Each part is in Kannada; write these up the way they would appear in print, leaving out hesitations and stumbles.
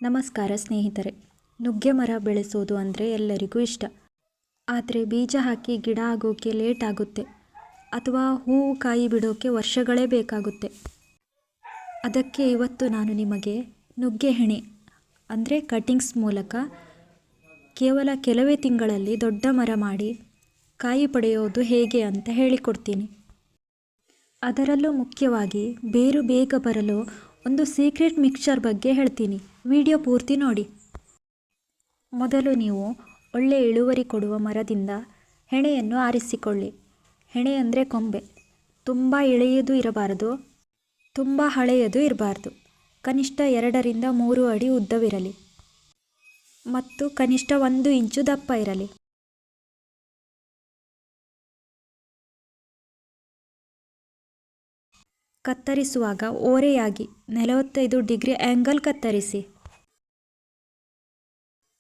ನಮಸ್ಕಾರ ಸ್ನೇಹಿತರೆ. ನುಗ್ಗೆ ಮರ ಬೆಳೆಸೋದು ಅಂದರೆ ಎಲ್ಲರಿಗೂ ಇಷ್ಟ. ಆದರೆ ಬೀಜ ಹಾಕಿ ಗಿಡ ಆಗೋಕ್ಕೆ ಲೇಟ್ ಆಗುತ್ತೆ ಅಥವಾ ಹೂವು ಕಾಯಿ ಬಿಡೋಕ್ಕೆ ವರ್ಷಗಳೇ ಬೇಕಾಗುತ್ತೆ. ಅದಕ್ಕೆ ಇವತ್ತು ನಾನು ನಿಮಗೆ ನುಗ್ಗೆ ಹೆಣೆ ಅಂದರೆ ಕಟಿಂಗ್ಸ್ ಮೂಲಕ ಕೇವಲ ಕೆಲವೇ ತಿಂಗಳಲ್ಲಿ ದೊಡ್ಡ ಮರ ಮಾಡಿ ಕಾಯಿ ಪಡೆಯೋದು ಹೇಗೆ ಅಂತ ಹೇಳಿಕೊಡ್ತೀನಿ. ಅದರಲ್ಲೂ ಮುಖ್ಯವಾಗಿ ಬೇರು ಬೇಗ ಬರಲು ಒಂದು ಸೀಕ್ರೆಟ್ ಮಿಕ್ಸ್ಚರ್ ಬಗ್ಗೆ ಹೇಳ್ತೀನಿ. ವಿಡಿಯೋ ಪೂರ್ತಿ ನೋಡಿ. ಮೊದಲು ನೀವು ಒಳ್ಳೆ ಇಳುವರಿ ಕೊಡುವ ಮರದಿಂದ ಹೆಣೆಯನ್ನು ಆರಿಸಿಕೊಳ್ಳಿ. ಹೆಣೆ ಅಂದರೆ ಕೊಂಬೆ. ತುಂಬ ಎಳೆಯದು ಇರಬಾರದು, ತುಂಬ ಹಳೆಯದು ಇರಬಾರ್ದು. ಕನಿಷ್ಠ 2 ರಿಂದ 3 ಅಡಿ ಉದ್ದವಿರಲಿ ಮತ್ತು ಕನಿಷ್ಠ 1 ಇಂಚು ದಪ್ಪ ಇರಲಿ. ಕತ್ತರಿಸುವಾಗ ಓರೆಯಾಗಿ 45 ಡಿಗ್ರಿ ಆ್ಯಂಗಲ್ ಕತ್ತರಿಸಿ.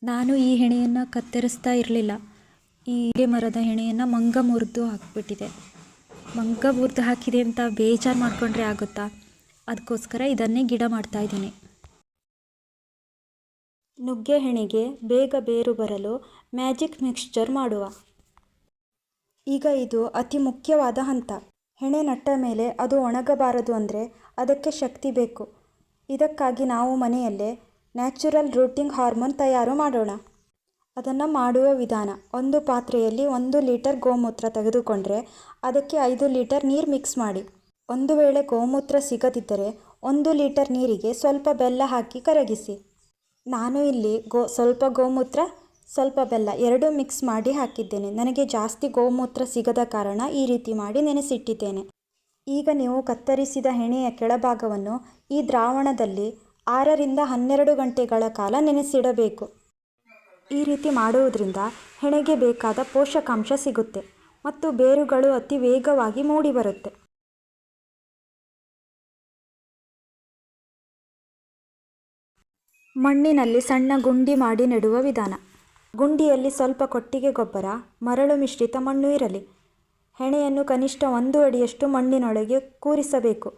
ನಾನು ಈ ಹೆಣೆಯನ್ನು ಕತ್ತರಿಸ್ತಾ ಇರಲಿಲ್ಲ. ಈ ಮರದ ಹೆಣೆಯನ್ನು ಮಂಗ ಮುರಿದು ಹಾಕಿಬಿಟ್ಟಿದೆ. ಮಂಗ ಮುರಿದು ಹಾಕಿದೆ ಅಂತ ಬೇಜಾರು ಮಾಡಿಕೊಂಡ್ರೆ ಆಗುತ್ತಾ? ಅದಕ್ಕೋಸ್ಕರ ಇದನ್ನೇ ಗಿಡ ಮಾಡ್ತಾ ಇದ್ದೀನಿ. ನುಗ್ಗೆ ಹೆಣೆಗೆ ಬೇಗ ಬೇರು ಬರಲು ಮ್ಯಾಜಿಕ್ ಮಿಕ್ಸ್ಚರ್ ಮಾಡುವ. ಈಗ ಇದು ಅತಿ ಮುಖ್ಯವಾದ ಹಂತ. ಹೆಣೆ ನಟ್ಟ ಮೇಲೆ ಅದು ಒಣಗಬಾರದು ಅಂದರೆ ಅದಕ್ಕೆ ಶಕ್ತಿ ಬೇಕು. ಇದಕ್ಕಾಗಿ ನಾವು ಮನೆಯಲ್ಲೇ ನ್ಯಾಚುರಲ್ ರೂಟಿಂಗ್ ಹಾರ್ಮೋನ್ ತಯಾರು ಮಾಡೋಣ. ಅದನ್ನು ಮಾಡುವ ವಿಧಾನ: ಒಂದು ಪಾತ್ರೆಯಲ್ಲಿ 1 ಲೀಟರ್ ಗೋಮೂತ್ರ ತೆಗೆದುಕೊಂಡ್ರೆ ಅದಕ್ಕೆ 5 ಲೀಟರ್ ನೀರು ಮಿಕ್ಸ್ ಮಾಡಿ. ಒಂದು ವೇಳೆ ಗೋಮೂತ್ರ ಸಿಗದಿದ್ದರೆ 1 ಲೀಟರ್ ನೀರಿಗೆ ಸ್ವಲ್ಪ ಬೆಲ್ಲ ಹಾಕಿ ಕರಗಿಸಿ. ನಾನು ಇಲ್ಲಿ ಸ್ವಲ್ಪ ಗೋಮೂತ್ರ ಸ್ವಲ್ಪ ಬೆಲ್ಲ ಎರಡೂ ಮಿಕ್ಸ್ ಮಾಡಿ ಹಾಕಿದ್ದೇನೆ. ನನಗೆ ಜಾಸ್ತಿ ಗೋಮೂತ್ರ ಸಿಗದ ಕಾರಣ ಈ ರೀತಿ ಮಾಡಿ ನೆನೆಸಿಟ್ಟಿದ್ದೇನೆ. ಈಗ ನೀವು ಕತ್ತರಿಸಿದ ಹೆಣೆಯ ಕೆಳಭಾಗವನ್ನು ಈ ದ್ರಾವಣದಲ್ಲಿ 6 ರಿಂದ 12 ಗಂಟೆಗಳ ಕಾಲ ನೆನೆಸಿಡಬೇಕು. ಈ ರೀತಿ ಮಾಡುವುದರಿಂದ ಹೆಣೆಗೆ ಬೇಕಾದ ಪೋಷಕಾಂಶ ಸಿಗುತ್ತೆ ಮತ್ತು ಬೇರುಗಳು ಅತಿ ವೇಗವಾಗಿ ಮೂಡಿಬರುತ್ತೆ. ಮಣ್ಣಿನಲ್ಲಿ ಸಣ್ಣ ಗುಂಡಿ ಮಾಡಿ ನೆಡುವ ವಿಧಾನ: ಗುಂಡಿಯಲ್ಲಿ ಸ್ವಲ್ಪ ಕೊಟ್ಟಿಗೆ ಗೊಬ್ಬರ, ಮರಳು ಮಿಶ್ರಿತ ಮಣ್ಣು ಇರಲಿ. ಹೆಣೆಯನ್ನು ಕನಿಷ್ಠ 1 ಅಡಿಯಷ್ಟು ಮಣ್ಣಿನೊಳಗೆ ಕೂರಿಸಬೇಕು.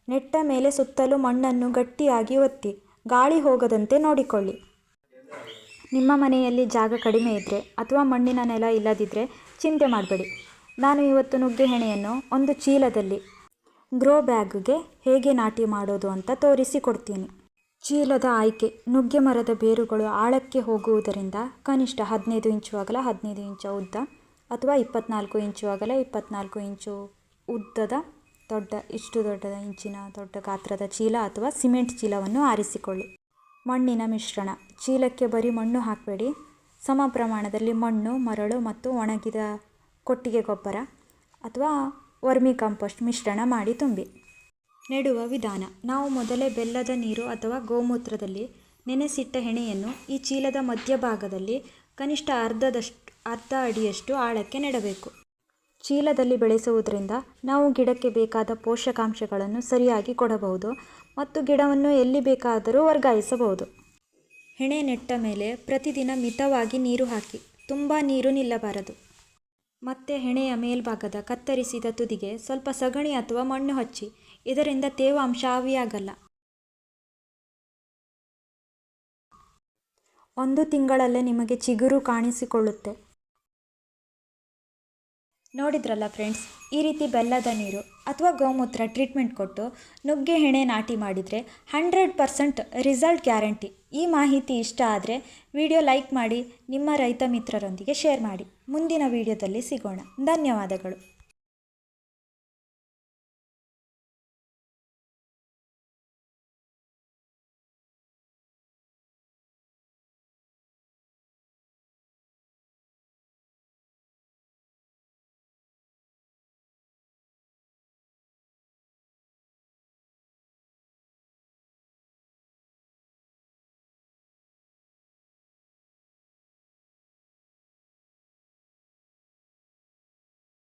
ನೆಟ್ಟ ಮೇಲೆ ಸುತ್ತಲೂ ಮಣ್ಣನ್ನು ಗಟ್ಟಿಯಾಗಿ ಒತ್ತಿ ಗಾಳಿ ಹೋಗದಂತೆ ನೋಡಿಕೊಳ್ಳಿ. ನಿಮ್ಮ ಮನೆಯಲ್ಲಿ ಜಾಗ ಕಡಿಮೆ ಇದ್ದರೆ ಅಥವಾ ಮಣ್ಣಿನ ನೆಲ ಇಲ್ಲದಿದ್ದರೆ ಚಿಂತೆ ಮಾಡಬೇಡಿ. ನಾನು ಇವತ್ತು ನುಗ್ಗೆ ಹೆಣೆಯನ್ನು ಒಂದು ಚೀಲದಲ್ಲಿ ಗ್ರೋ ಬ್ಯಾಗ್ಗೆ ಹೇಗೆ ನಾಟಿ ಮಾಡೋದು ಅಂತ ತೋರಿಸಿಕೊಡ್ತೀನಿ. ಚೀಲದ ಆಯ್ಕೆ: ನುಗ್ಗೆ ಮರದ ಬೇರುಗಳು ಆಳಕ್ಕೆ ಹೋಗುವುದರಿಂದ ಕನಿಷ್ಠ 15 ಇಂಚು ಅಗಲ 15 ಇಂಚು ಉದ್ದ ಅಥವಾ 24 ಇಂಚು ಅಗಲ 24 ಇಂಚು ಉದ್ದದ ಇಷ್ಟು ದೊಡ್ಡ ಇಂಚಿನ ದೊಡ್ಡ ಗಾತ್ರದ ಚೀಲ ಅಥವಾ ಸಿಮೆಂಟ್ ಚೀಲವನ್ನು ಆರಿಸಿಕೊಳ್ಳಿ. ಮಣ್ಣಿನ ಮಿಶ್ರಣ: ಚೀಲಕ್ಕೆ ಬರೀ ಮಣ್ಣು ಹಾಕಬೇಡಿ. ಸಮ ಪ್ರಮಾಣದಲ್ಲಿ ಮಣ್ಣು, ಮರಳು ಮತ್ತು ಒಣಗಿದ ಕೊಟ್ಟಿಗೆ ಗೊಬ್ಬರ ಅಥವಾ ವರ್ಮಿ ಕಾಂಪೋಸ್ಟ್ ಮಿಶ್ರಣ ಮಾಡಿ ತುಂಬಿ. ನೆಡುವ ವಿಧಾನ: ನಾವು ಮೊದಲೇ ಬೆಲ್ಲದ ನೀರು ಅಥವಾ ಗೋಮೂತ್ರದಲ್ಲಿ ನೆನೆಸಿಟ್ಟ ಹೆಣೆಯನ್ನು ಈ ಚೀಲದ ಮಧ್ಯಭಾಗದಲ್ಲಿ ಕನಿಷ್ಠ ಅರ್ಧ ಅಡಿಯಷ್ಟು ಆಳಕ್ಕೆ ನೆಡಬೇಕು. ಚೀಲದಲ್ಲಿ ಬೆಳೆಸುವುದರಿಂದ ನಾವು ಗಿಡಕ್ಕೆ ಬೇಕಾದ ಪೋಷಕಾಂಶಗಳನ್ನು ಸರಿಯಾಗಿ ಕೊಡಬಹುದು ಮತ್ತು ಗಿಡವನ್ನು ಎಲ್ಲಿ ಬೇಕಾದರೂ ವರ್ಗಾಯಿಸಬಹುದು. ಹೆಣೆ ನೆಟ್ಟ ಮೇಲೆ ಪ್ರತಿದಿನ ಮಿತವಾಗಿ ನೀರು ಹಾಕಿ. ತುಂಬ ನೀರು ನಿಲ್ಲಬಾರದು. ಮತ್ತು ಹೆಣೆಯ ಮೇಲ್ಭಾಗದ ಕತ್ತರಿಸಿದ ತುದಿಗೆ ಸ್ವಲ್ಪ ಸಗಣಿ ಅಥವಾ ಮಣ್ಣು ಹಚ್ಚಿ. ಇದರಿಂದ ತೇವಾಂಶ ಆವಿಯಾಗಲ್ಲ. 1 ತಿಂಗಳಲ್ಲೇ ನಿಮಗೆ ಚಿಗುರು ಕಾಣಿಸಿಕೊಳ್ಳುತ್ತೆ. ನೋಡಿದ್ರಲ್ಲ ಫ್ರೆಂಡ್ಸ್, ಈ ರೀತಿ ಬೆಲ್ಲದ ನೀರು ಅಥವಾ ಗೋಮೂತ್ರ ಟ್ರೀಟ್ಮೆಂಟ್ ಕೊಟ್ಟು ನುಗ್ಗೆ ಹೆಣೆ ನಾಟಿ ಮಾಡಿದರೆ 100% ರಿಸಲ್ಟ್ ಗ್ಯಾರಂಟಿ. ಈ ಮಾಹಿತಿ ಇಷ್ಟ ಆದರೆ ವಿಡಿಯೋ ಲೈಕ್ ಮಾಡಿ, ನಿಮ್ಮ ರೈತ ಮಿತ್ರರೊಂದಿಗೆ ಶೇರ್ ಮಾಡಿ. ಮುಂದಿನ ವಿಡಿಯೋದಲ್ಲಿ ಸಿಗೋಣ. ಧನ್ಯವಾದಗಳು.